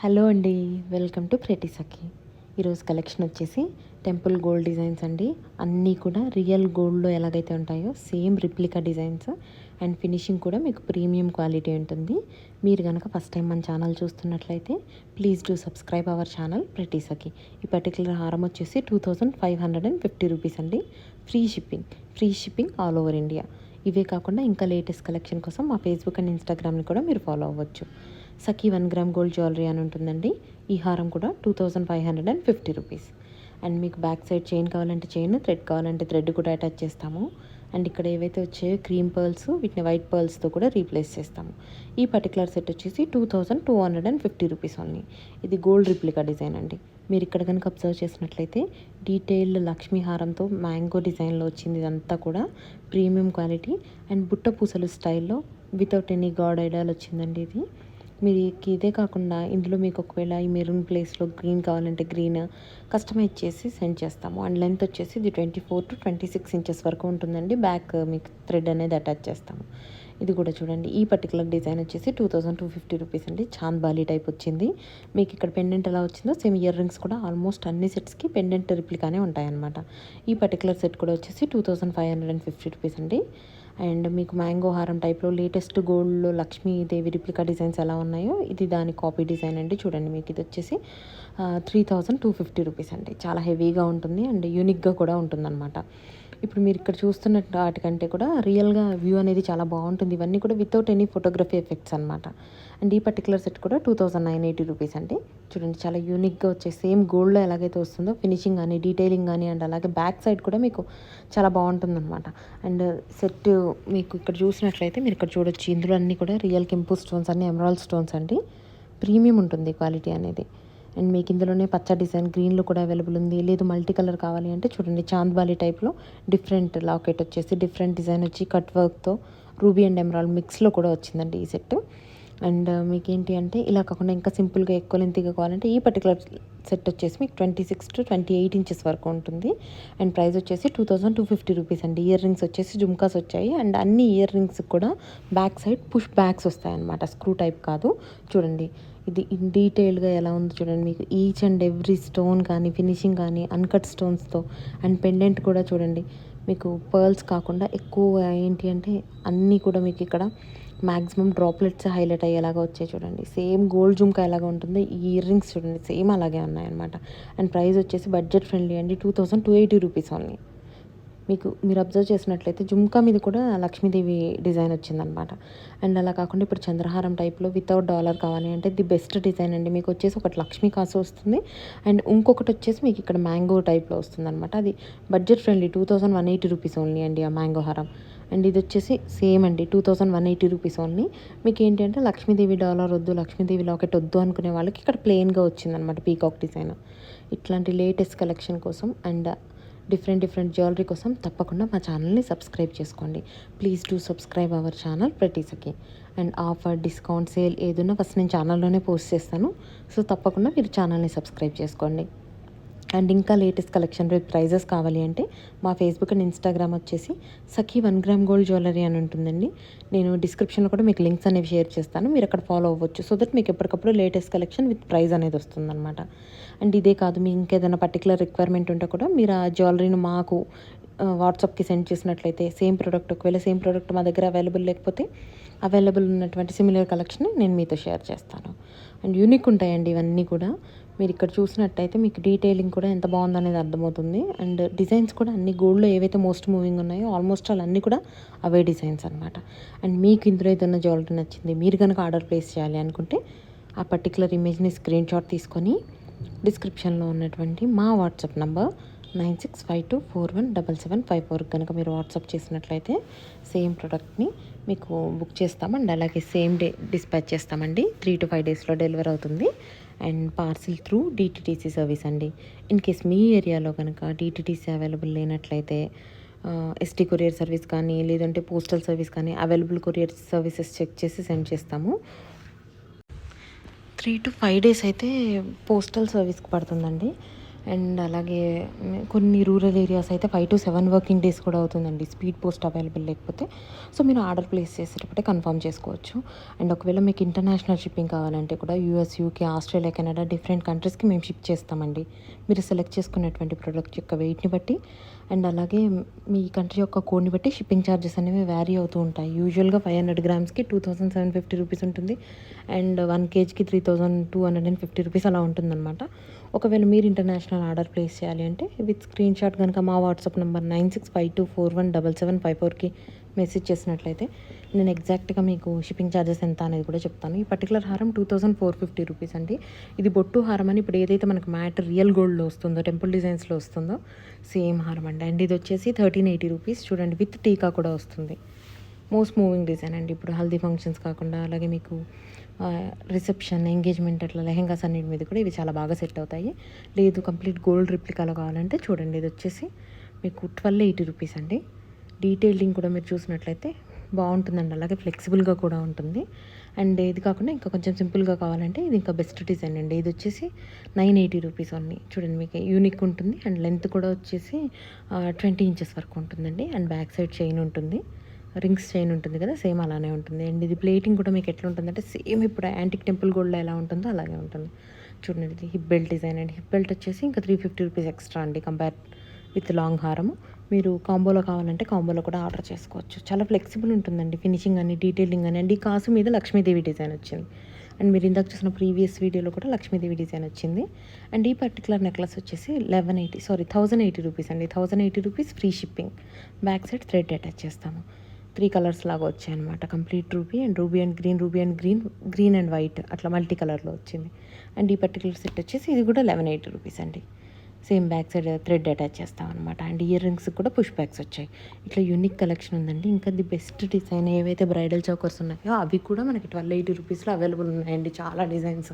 Hello అండి, welcome to pretty సఖీ. ఈరోజు collection వచ్చేసి టెంపుల్ గోల్డ్ డిజైన్స్ అండి. అన్నీ కూడా రియల్ గోల్డ్లో ఎలాగైతే ఉంటాయో same replica designs and finishing కూడా మీకు ప్రీమియం క్వాలిటీ ఉంటుంది. మీరు కనుక ఫస్ట్ టైం మన ఛానల్ చూస్తున్నట్లయితే please do subscribe our channel pretty Sakhi. ఈ పర్టికులర్ హారం వచ్చేసి 2550 రూపీస్ అండి. Free shipping all over India. ఇవే కాకుండా ఇంకా లేటెస్ట్ కలెక్షన్ కోసం మా ఫేస్బుక్ అండ్ ఇన్స్టాగ్రామ్ని కూడా మీరు ఫాలో అవ్వచ్చు. సఖీ 1 గ్రామ్ గోల్డ్ జ్యువెలరీ అని ఉంటుందండి. ఈ హారం కూడా 2550 రూపీస్. అండ్ మీకు బ్యాక్ సైడ్ చైన్ కావాలంటే చైన్, థ్రెడ్ కావాలంటే థ్రెడ్ కూడా అటాచ్ చేస్తాము. అండ్ ఇక్కడ ఏవైతే వచ్చాయో క్రీమ్ పర్ల్స్, వీటిని వైట్ పర్ల్స్తో కూడా రీప్లేస్ చేస్తాము. ఈ పర్టికులర్ సెట్ వచ్చేసి 2250 రూపీస్ ఓన్లీ. ఇది గోల్డ్ రిప్లికా డిజైన్ అండి. మీరు ఇక్కడ కనుక అబ్జర్వ్ చేసినట్లయితే డీటెయిల్డ్ లక్ష్మీ హారంతో మ్యాంగో డిజైన్లో వచ్చింది. ఇదంతా కూడా ప్రీమియం క్వాలిటీ అండ్ బుట్ట పూసలు స్టైల్లో వితౌట్ ఎనీ గాడ్ ఐడియాలు వచ్చిందండి. ఇది మీకు ఇదే కాకుండా ఇందులో మీకు ఒకవేళ ఈ మెరూన్ ప్లేస్లో గ్రీన్ కావాలంటే గ్రీన్ కస్టమైజ్ చేసి సెండ్ చేస్తాము. అండ్ లెంత్ వచ్చేసి ఇది 24 to 26 ఇంచెస్ వరకు ఉంటుందండి. బ్యాక్ మీకు థ్రెడ్ అనేది అటాచ్ చేస్తాము. ఇది కూడా చూడండి. ఈ పర్టికులర్ డిజైన్ వచ్చేసి 2250 రూపీస్ అండి. చాంద్బాలి టైప్ వచ్చింది. మీకు ఇక్కడ పెండెంట్ ఎలా వచ్చిందో సేమ్ ఇయర్ రింగ్స్ కూడా ఆల్మోస్ట్ అన్ని సెట్స్కి పెండెంట్ రిప్లికానే ఉంటాయన్నమాట. ఈ పర్టికులర్ సెట్ కూడా వచ్చేసి 2550 రూపీస్ అండి. అండ్ మీకు మ్యాంగో హారం టైప్లో లేటెస్ట్ గోల్డ్లో లక్ష్మీదేవి రిప్లికా డిజైన్స్ ఎలా ఉన్నాయో ఇది దాని కాపీ డిజైన్ అండి. చూడండి, మీకు ఇది వచ్చేసి 3250 రూపీస్ అండి. చాలా హెవీగా ఉంటుంది అండ్ యూనిక్గా కూడా ఉంటుందన్నమాట. ఇప్పుడు మీరు ఇక్కడ చూస్తున్న వాటికంటే కూడా రియల్గా వ్యూ అనేది చాలా బాగుంటుంది. ఇవన్నీ కూడా వితౌట్ ఎనీ ఫోటోగ్రఫీ ఎఫెక్ట్స్ అనమాట. అండ్ ఈ పర్టికులర్ సెట్ కూడా 2980 రూపీస్ అండి. చూడండి, చాలా యూనిక్గా వచ్చే సేమ్ గోల్డ్లో ఎలాగైతే వస్తుందో ఫినిషింగ్ కానీ డీటెయిలింగ్ కానీ అండ్ అలాగే బ్యాక్ సైడ్ కూడా మీకు చాలా బాగుంటుందన్నమాట. అండ్ సెట్ మీకు ఇక్కడ చూసినట్లయితే మీరు ఇక్కడ చూడొచ్చు, ఇందులో అన్నీ కూడా రియల్ కెంపు స్టోన్స్, అన్ని ఎమరాల్డ్ స్టోన్స్ అండి. ప్రీమియం ఉంటుంది క్వాలిటీ అనేది. అండ్ మీకు ఇందులోనే పచ్చ డిజైన్ గ్రీన్లో కూడా అవైలబుల్ ఉంది. లేదు మల్టీ కలర్ కావాలి అంటే చూడండి, చాంద్బాలి టైప్లో డిఫరెంట్ లాకెట్ వచ్చేసి డిఫరెంట్ డిజైన్ వచ్చి కట్ వర్క్తో రూబీ అండ్ ఎమరాల్డ్ మిక్స్లో కూడా వచ్చిందండి ఈ సెట్. అండ్ మీకు ఏంటి అంటే ఇలా కాకుండా ఇంకా సింపుల్గా ఎక్కువ లెంత్గా కావాలంటే ఈ పర్టికులర్ సెట్ వచ్చేసి మీకు 26 to 28 ఇంచెస్ వరకు ఉంటుంది. అండ్ ప్రైస్ వచ్చేసి 2250 రూపీస్ అండి. ఇయర్ రింగ్స్ వచ్చేసి జుమ్కాస్ వచ్చాయి. అండ్ అన్ని ఇయర్ రింగ్స్ కూడా బ్యాక్ సైడ్ పుష్ బ్యాగ్స్ వస్తాయన్నమాట, స్క్రూ టైప్ కాదు. చూడండి, ఇది డీటెయిల్గా ఎలా ఉందో చూడండి. మీకు ఈచ్ అండ్ ఎవ్రీ స్టోన్ కానీ ఫినిషింగ్ కానీ అన్కట్ స్టోన్స్తో అండ్ పెండెంట్ కూడా చూడండి, మీకు పర్ల్స్ కాకుండా ఎక్కువ ఏంటి అంటే అన్నీ కూడా మీకు ఇక్కడ మ్యాక్సిమం డ్రాప్లెట్స్ హైలైట్ అయ్యేలాగా వచ్చాయి. చూడండి, సేమ్ గోల్డ్ జుమ్కా ఎలాగా ఉంటుందో ఈ ఇయర్ రింగ్స్ చూడండి సేమ్ అలాగే ఉన్నాయన్నమాట. అండ్ ప్రైస్ వచ్చేసి బడ్జెట్ ఫ్రెండ్లీ అండి, 2280 రూపీస్ ఓన్లీ. మీరు అబ్జర్వ్ చేసినట్లయితే జుమ్కా మీద కూడా లక్ష్మీదేవి డిజైన్ వచ్చిందనమాట. అండ్ అలా కాకుండా ఇప్పుడు చంద్రహారం టైప్లో వితౌట్ డాలర్ కావాలి అంటే ది బెస్ట్ డిజైన్ అండి. మీకు వచ్చేసి ఒకటి లక్ష్మీ కాసు వస్తుంది అండ్ ఇంకొకటి వచ్చేసి మీకు ఇక్కడ మ్యాంగో టైప్లో వస్తుంది అనమాట. అది బడ్జెట్ ఫ్రెండ్లీ 2180 రూపీస్ ఓన్లీ అండి ఆ మ్యాంగో హారం. అండ్ ఇది వచ్చేసి సేమ్ అండి 2180 రూపీస్ ఓన్లీ. మీకు ఏంటి అంటే లక్ష్మీదేవి డాలర్ వద్దు, లక్ష్మీదేవి లాకెట్ వద్దు అనుకునే వాళ్ళకి ఇక్కడ ప్లెయిన్గా వచ్చిందనమాట పీకాక్ డిజైన్. ఇట్లాంటి లేటెస్ట్ కలెక్షన్ కోసం అండ్ డిఫరెంట్ జ్యువెలరీ కోసం తప్పకుండా మా ఛానల్ని సబ్స్క్రైబ్ చేసుకోండి. Please do subscribe our channel pretty Sakhi. And offer, discount, sale ఏదున్నా ఫస్ట్ నేను ఛానల్లోనే పోస్ట్ చేస్తాను. సో తప్పకుండా మీరు ఛానల్ని సబ్స్క్రైబ్ చేసుకోండి. అండ్ ఇంకా లేటెస్ట్ కలెక్షన్ విత్ ప్రైజెస్ కావాలి అంటే మా ఫేస్బుక్ అండ్ ఇన్స్టాగ్రామ్ వచ్చేసి సఖీ 1 గ్రామ్ గోల్డ్ జ్యువెలరీ అని ఉంటుందండి. నేను డిస్క్రిప్షన్లో కూడా మీకు లింక్స్ అనేవి షేర్ చేస్తాను, మీరు అక్కడ ఫాలో అవ్వచ్చు. సో దట్ మీకు ఎప్పటికప్పుడు లేటెస్ట్ కలెక్షన్ విత్ ప్రైస్ అనేది వస్తుందన్నమాట. అండ్ ఇదే కాదు, మీకు ఇంకేదైనా పర్టికులర్ రిక్వైర్మెంట్ ఉంటే కూడా మీరు ఆ జ్యువెలరీని మాకు వాట్సాప్కి సెండ్ చేసినట్లయితే సేమ్ ప్రోడక్ట్, ఒకవేళ సేమ్ ప్రోడక్ట్ మా దగ్గర అవైలబుల్ లేకపోతే అవైలబుల్ ఉన్నటువంటి సిమిలర్ కలెక్షన్ నేను మీతో షేర్ చేస్తాను. అండ్ యూనిక్ ఉంటాయండి ఇవన్నీ కూడా. మీరు ఇక్కడ చూసినట్టయితే మీకు డీటెయిలింగ్ కూడా ఎంత బాగుందనేది అర్థమవుతుంది. అండ్ డిజైన్స్ కూడా అన్ని గోల్డ్లో ఏవైతే మోస్ట్ మూవింగ్ ఉన్నాయో ఆల్మోస్ట్ ఆల్ అన్నీ కూడా అవే డిజైన్స్ అనమాట. అండ్ మీకు ఇందులో ఏదైనా జ్యువెలరీ నచ్చింది, మీరు కనుక ఆర్డర్ ప్లేస్ చేయాలి అనుకుంటే ఆ పర్టికులర్ ఇమేజ్ని స్క్రీన్ షాట్ తీసుకొని డిస్క్రిప్షన్లో ఉన్నటువంటి మా వాట్సాప్ నంబర్ 9652417754 కనుక మీరు వాట్సాప్ చేసినట్లయితే సేమ్ ప్రోడక్ట్ని మీకు బుక్ చేస్తాం. అండ్ అలాగే సేమ్ డే డిస్పాచ్ చేస్తామండి. 3 to 5 డేస్లో డెలివర్ అవుతుంది. And parcel through DTTC service అండి. ఇన్ కేస్ మీ ఏరియాలో కనుక డిటిటీసీ అవైలబుల్ లేనట్లయితే ఎస్టీ కొరియర్ సర్వీస్ కానీ లేదంటే పోస్టల్ సర్వీస్ కానీ అవైలబుల్ కొరియర్ సర్వీసెస్ చెక్ చేసి సెండ్ చేస్తాము. 3 to 5 డేస్ అయితే పోస్టల్ సర్వీస్కి పడుతుందండి. అండ్ అలాగే కొన్ని రూరల్ ఏరియాస్ అయితే 5 to 7 వర్కింగ్ డేస్ కూడా అవుతుందండి స్పీడ్ పోస్ట్ అవైలబుల్ లేకపోతే. సో మీరు ఆర్డర్ ప్లేస్ చేసేటప్పుడే కన్ఫర్మ్ చేసుకోవచ్చు. అండ్ ఒకవేళ మీకు ఇంటర్నేషనల్ షిప్పింగ్ కావాలంటే కూడా US, UK, Australia, Canada different కంట్రీస్కి మేము షిప్ చేస్తామండి. మీరు సెలెక్ట్ చేసుకున్నటువంటి ప్రోడక్ట్ యొక్క వెయిట్ని బట్టి అండ్ అలాగే మీ కంట్రీ యొక్క కోడ్ని బట్టి షిప్పింగ్ ఛార్జెస్ అనేవి వ్యారీ అవుతూ ఉంటాయి. యూజువల్గా 500 గ్రామ్స్కి 2750 రూపీస్ ఉంటుంది. అండ్ 1 kgకి 3250 రూపీస్ అలా ఉంటుందన్నమాట. ఒకవేళ మీరు ఇంటర్నేషనల్ ఆర్డర్ ప్లేస్ చేయాలి అంటే విత్ స్క్రీన్ షాట్ కనుక మా వాట్సాప్ నెంబర్ 9652417754కి మెసేజ్ చేసినట్లయితే నేను ఎగ్జాక్ట్గా మీకు షిప్పింగ్ ఛార్జెస్ ఎంత అనేది కూడా చెప్తాను. ఈ పర్టికులర్ హారం 2450 రూపీస్ అండి. ఇది బొట్టు హారం అని ఇప్పుడు ఏదైతే మనకు మ్యాట్ రియల్ గోల్డ్లో వస్తుందో, టెంపుల్ డిజైన్స్లో వస్తుందో సేమ్ హారం అండి. అండ్ ఇది వచ్చేసి 1380 రూపీస్. చూడండి విత్ టీకా కూడా వస్తుంది. మోస్ట్ మూవింగ్ డిజైన్ అండి. ఇప్పుడు హల్దీ ఫంక్షన్స్ కాకుండా అలాగే మీకు రిసెప్షన్, ఎంగేజ్మెంట్ అట్లా లెహెంగాస్ అన్నిటి మీద కూడా ఇవి చాలా బాగా సెట్ అవుతాయి. లేదు కంప్లీట్ గోల్డ్ రిప్లికాలో కావాలంటే చూడండి ఇది వచ్చేసి మీకు 1280 రూపీస్ అండి. డీటెయిలింగ్ కూడా మీరు చూసినట్లయితే బాగుంటుందండి. అలాగే ఫ్లెక్సిబుల్గా కూడా ఉంటుంది. అండ్ ఇది కాకుండా ఇంకా కొంచెం సింపుల్గా కావాలంటే ఇది ఇంకా బెస్ట్ డిజైన్ అండి. ఇది వచ్చేసి 980 రూపీస్ ఓన్లీ. చూడండి మీకు యూనిక్ ఉంటుంది. అండ్ లెంత్ కూడా వచ్చేసి 20 ఇంచెస్ వరకు ఉంటుందండి. అండ్ బ్యాక్ సైడ్ చైన్ ఉంటుంది, రింగ్స్ చైన్ ఉంటుంది కదా, సేమ్ అలానే ఉంటుంది. అండ్ ఇది ప్లేటింగ్ కూడా మీకు ఎట్లా ఉంటుందంటే సేమ్ ఇప్పుడు యాంటిక్ టెంపుల్ గోల్డ్లో ఎలా ఉంటుందో అలాగే ఉంటుంది. చూడండి ఇది హిప్ బెల్ట్ డిజైన్ అండి. హిప్ బెల్ట్ వచ్చేసి ఇంకా 350 రూపీస్ ఎక్స్ట్రా అండి కంపేర్ విత్ లాంగ్ హారము. మీరు కాంబోలో కావాలంటే కాంబోలో కూడా ఆర్డర్ చేసుకోవచ్చు. చాలా ఫ్లెక్సిబుల్ ఉంటుందండి ఫినిషింగ్ అని, డీటెయిలింగ్ అని. అండ్ ఈ కాసు మీద లక్ష్మీదేవి డిజైన్ వచ్చింది. అండ్ మీరు ఇందాక చూసిన ప్రీవియస్ వీడియోలో కూడా లక్ష్మీదేవి డిజైన్ వచ్చింది. అండ్ ఈ పర్టికులర్ నెక్లెస్ వచ్చేసి 1080 రూపీస్ అండి. 1080 rupees free shipping. Back side thread attach చేస్తాము. 3 కలర్స్ లాగా వచ్చాయి అనమాట. Complete ruby and green, green and white అట్లా మల్టీ కలర్లో వచ్చింది. అండ్ ఈ పర్టికులర్ సెట్ వచ్చేసి ఇది కూడా 1180 రూపీస్ అండి. Same back side thread attach చేస్తాం అనమాట. అండ్ ఇయర్ రింగ్స్ కూడా పుష్ బ్యాక్స్ వచ్చాయి. ఇట్లా యూనిక్ కలెక్షన్ ఉందండి. ఇంకా ది బెస్ట్ డిజైన్ ఏవైతే బ్రైడల్ చౌకర్స్ ఉన్నాయో అవి కూడా మనకి 1280 రూపీస్లో అవైలబుల్ ఉన్నాయండి. చాలా డిజైన్స్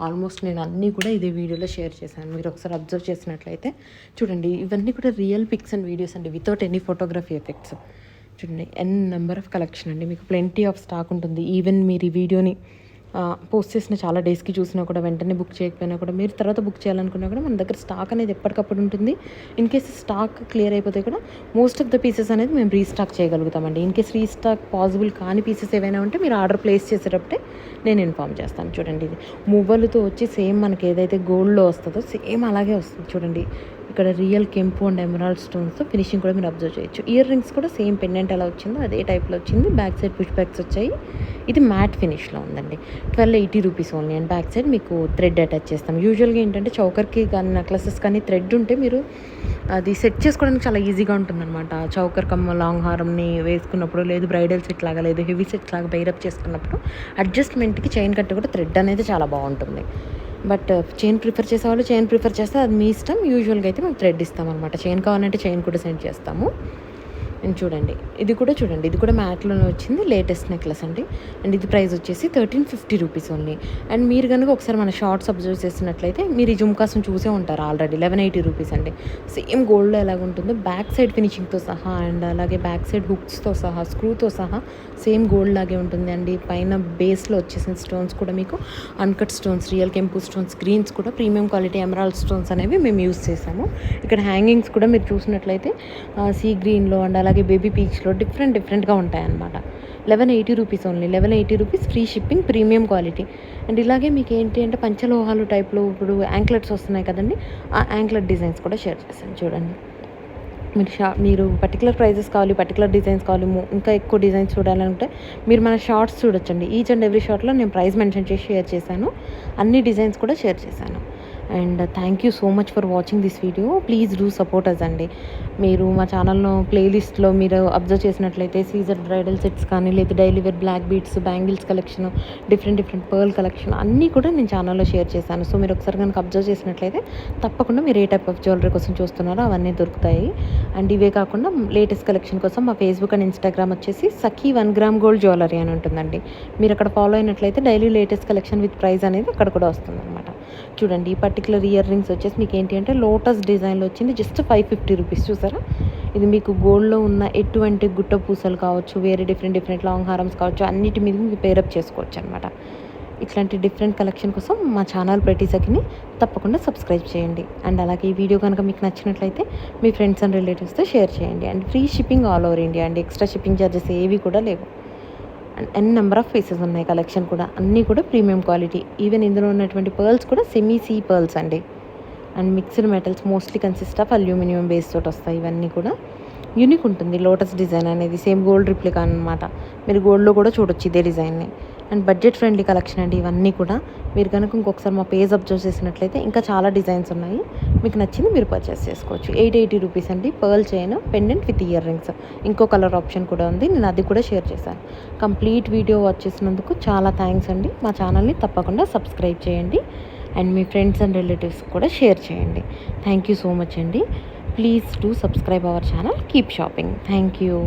ఆల్మోస్ట్ నేను అన్నీ కూడా ఇదే వీడియోలో షేర్ చేశాను. మీరు ఒకసారి అబ్జర్వ్ చేసినట్లయితే చూడండి ఇవన్నీ కూడా రియల్ పిక్స్ అండ్ వీడియోస్ అండి, వితౌట్ ఎనీ ఫోటోగ్రఫీ ఎఫెక్ట్స్. చూడండి నెంబర్ ఆఫ్ కలెక్షన్ అండి. మీకు ప్లెంటీ ఆఫ్ స్టాక్ ఉంటుంది. ఈవెన్ మీరు ఈ వీడియోని పోస్ట్ చేసిన చాలా డేస్కి చూసినా కూడా వెంటనే బుక్ చేయకపోయినా కూడా మీరు తర్వాత బుక్ చేయాలనుకున్నా కూడా మన దగ్గర స్టాక్ అనేది ఎప్పటికప్పుడు ఉంటుంది. ఇన్ కేస్ స్టాక్ క్లియర్ అయిపోతే కూడా మోస్ట్ ఆఫ్ ద పీసెస్ అనేది మేము రీస్టాక్ చేయగలుగుతామండి. ఇన్ కేస్ రీస్టాక్ పాసిబుల్ కాని పీసెస్ ఏవైనా ఉంటే మీరు ఆర్డర్ ప్లేస్ చేసేటప్పుడే నేను ఇన్ఫామ్ చేస్తాను. చూడండి ఇది మువ్వలతో వచ్చి సేమ్ మనకి ఏదైతే గోల్డ్లో వస్తుందో సేమ్ అలాగే వస్తుంది. చూడండి ఇక్కడ రియల్ కెంపు అండ్ ఎమరాల్డ్ స్టోన్స్తో ఫినిషింగ్ కూడా మీరు అబ్జర్వ్ చేయొచ్చు. ఇయర్ రింగ్స్ కూడా సేమ్ పెండెంట్ ఎలా వచ్చిందో అదే టైప్లో వచ్చింది. బ్యాక్ సైడ్ పుష్ బ్యాక్స్ వచ్చాయి. ఇది మ్యాట్ ఫినిష్లో ఉందండి. 1280 rupees only. And back side మీకు థ్రెడ్ అటాచ్ చేస్తాం. యూజువల్గా ఏంటంటే చౌకర్కి కానీ నెక్లెసెస్ కానీ థ్రెడ్ ఉంటే మీరు అది సెట్ చేసుకోవడానికి చాలా ఈజీగా ఉంటుందన్నమాట. చౌకర్ కమ్మ లాంగ్ హారంని వేసుకున్నప్పుడు, లేదు బ్రైడల్ సెట్ లాగా, లేదు హెవీ సెట్ లాగా బైరప్ చేసుకున్నప్పుడు అడ్జస్ట్మెంట్కి చైన్ కట్ కూడా థ్రెడ్ అనేది చాలా బాగుంటుంది. బట్ చైన్ ప్రిఫర్ చేసేవాళ్ళు చైన్ ప్రిఫర్ చేస్తే అది మీ ఇష్టం. యూజువల్గా అయితే మేము థ్రెడ్ ఇస్తామన్నమాట. చైన్ కావాలంటే చైన్ కూడా సెండ్ చేస్తాము. అండ్ చూడండి ఇది కూడా మ్యాట్లోనే వచ్చింది. లేటెస్ట్ నెక్లెస్ అండి. అండ్ ఇది ప్రైస్ వచ్చేసి 1350 రూపీస్ ఓన్లీ. అండ్ మీరు కనుక ఒకసారి మన షార్ట్స్ అబ్జర్వ్ చేసినట్లయితే మీరు ఈ జుమ్కాస్ని చూసే ఉంటారు ఆల్రెడీ. 1180 రూపీస్ అండి. సేమ్ గోల్డ్లో ఎలాగ ఉంటుందో బ్యాక్ సైడ్ ఫినిషింగ్తో సహా అండ్ అలాగే బ్యాక్ సైడ్ హుక్స్తో సహా, స్క్రూతో సహా సేమ్ గోల్డ్ లాగే ఉంటుంది అండి. పైన బేస్లో వచ్చేసిన స్టోన్స్ కూడా మీకు అన్కట్ స్టోన్స్, రియల్ కెంపు స్టోన్స్, గ్రీన్స్ కూడా ప్రీమియం క్వాలిటీ ఎమరాల్డ్ స్టోన్స్ అనేవి మేము యూస్ చేసాము. ఇక్కడ హ్యాంగింగ్స్ కూడా మీరు చూసినట్లయితే సీ గ్రీన్లో అండ్ అలాగే బేబీ పీచ్లో డిఫరెంట్గా ఉంటాయన్నమాట. 1180 rupees only. 1180 rupees free shipping, premium quality. And ఇలాగే మీకు ఏంటి అంటే పంచలోహాలు టైప్లో ఇప్పుడు యాంక్లెట్స్ వస్తున్నాయి కదండి, ఆ యాంక్లెట్ డిజైన్స్ కూడా షేర్ చేస్తాను. చూడండి మీరు పర్టికులర్ ప్రైజెస్ కావాలి, పర్టికులర్ డిజైన్స్ కావాలి, ఇంకా ఎక్కువ డిజైన్స్ చూడాలంటే మీరు మన షార్ట్స్ చూడొచ్చండి. ఈచ్ అండ్ ఎవ్రీ షార్ట్లో నేను ప్రైస్ మెన్షన్ చేసి షేర్ చేశాను. అన్ని డిజైన్స్ కూడా షేర్ చేశాను. And thank you so much for watching this video. Please do support us అండి. మీరు మా ఛానల్లో ప్లేలిస్ట్లో మీరు అబ్జర్వ్ చేసినట్లయితే సీజర్ బ్రైడల్ సెట్స్ కానీ, లేదా daily wear black beads, bangles collection, different pearl collection అన్నీ కూడా నేను ఛానల్లో షేర్ చేశాను. సో మీరు ఒకసారి కనుక అబ్జర్వ్ చేసినట్లయితే తప్పకుండా మీరు ఏ టైప్ ఆఫ్ జ్యువెలరీ కోసం చూస్తున్నారో అవన్నీ దొరుకుతాయి. అండ్ ఇవే కాకుండా లేటెస్ట్ కలెక్షన్ కోసం మా ఫేస్బుక్ అండ్ ఇన్స్టాగ్రామ్ వచ్చేసి సఖీ 1 గ్రామ్ గోల్డ్ జ్యువెలరీ అని ఉంటుందండి. మీరు అక్కడ ఫాలో అయినట్లయితే daily latest collection with price అనేది అక్కడ కూడా వస్తుందన్నమాట. చూడండి ఈ పర్టికులర్ ఇయర్ రింగ్స్ వచ్చేసి మీకు ఏంటి అంటే లోటస్ డిజైన్లో వచ్చింది. Just 550 rupees. చూసారా, ఇది మీకు గోల్డ్లో ఉన్న ఎటువంటి గుట్ట పూసలు కావచ్చు, వేరే డిఫరెంట్ లాంగ్ హారమ్స్ కావచ్చు, అన్నిటి మీద మీకు పేరప్ చేసుకోవచ్చు అనమాట. ఇట్లాంటి డిఫరెంట్ కలెక్షన్ కోసం మా ఛానల్ ప్రెటీ సఖీని తప్పకుండా సబ్స్క్రైబ్ చేయండి. అండ్ అలాగే ఈ వీడియో కనుక మీకు నచ్చినట్లయితే మీ ఫ్రెండ్స్ అండ్ రిలేటివ్స్తో షేర్ చేయండి. And free shipping all over India అండి. ఎక్స్ట్రా షిప్పింగ్ ఛార్జెస్ ఏవి కూడా లేవు. And n number of pieces ఉన్నాయి. కలెక్షన్ కూడా అన్నీ కూడా ప్రీమియం క్వాలిటీ. ఈవెన్ ఇందులో ఉన్నటువంటి పర్ల్స్ కూడా సెమీ సీ పర్ల్స్ అండి. And mixed metals mostly consist of aluminium base తోటి వస్తాయి. ఇవన్నీ కూడా యూనిక్ ఉంటుంది. లోటస్ డిజైన్ అనేది సేమ్ గోల్డ్ రిప్లికా అనమాట. మీరు గోల్డ్లో కూడా చూడొచ్చు ఇదే డిజైన్ని. అండ్ బడ్జెట్ ఫ్రెండ్లీ కలెక్షన్ అండి ఇవన్నీ కూడా. మీరు కనుక ఇంకొకసారి మా పేజ్ అబ్జర్వ్ చేసినట్లయితే ఇంకా చాలా డిజైన్స్ ఉన్నాయి. మీకు నచ్చింది మీరు పర్చేస్ చేసుకోవచ్చు. 880 రూపీస్ అండి. Pearl chain pendant with ear rings. ఇంకో కలర్ ఆప్షన్ కూడా ఉంది. నేను అది కూడా షేర్ చేశాను. కంప్లీట్ వీడియో వాచ్ చేసినందుకు చాలా థ్యాంక్స్ అండి. మా ఛానల్ని తప్పకుండా సబ్స్క్రైబ్ చేయండి. And me friends and relatives కూడా షేర్ చేయండి. థ్యాంక్ యూ సో మచ్ అండి. Please do subscribe our channel. Keep shopping. Thank you.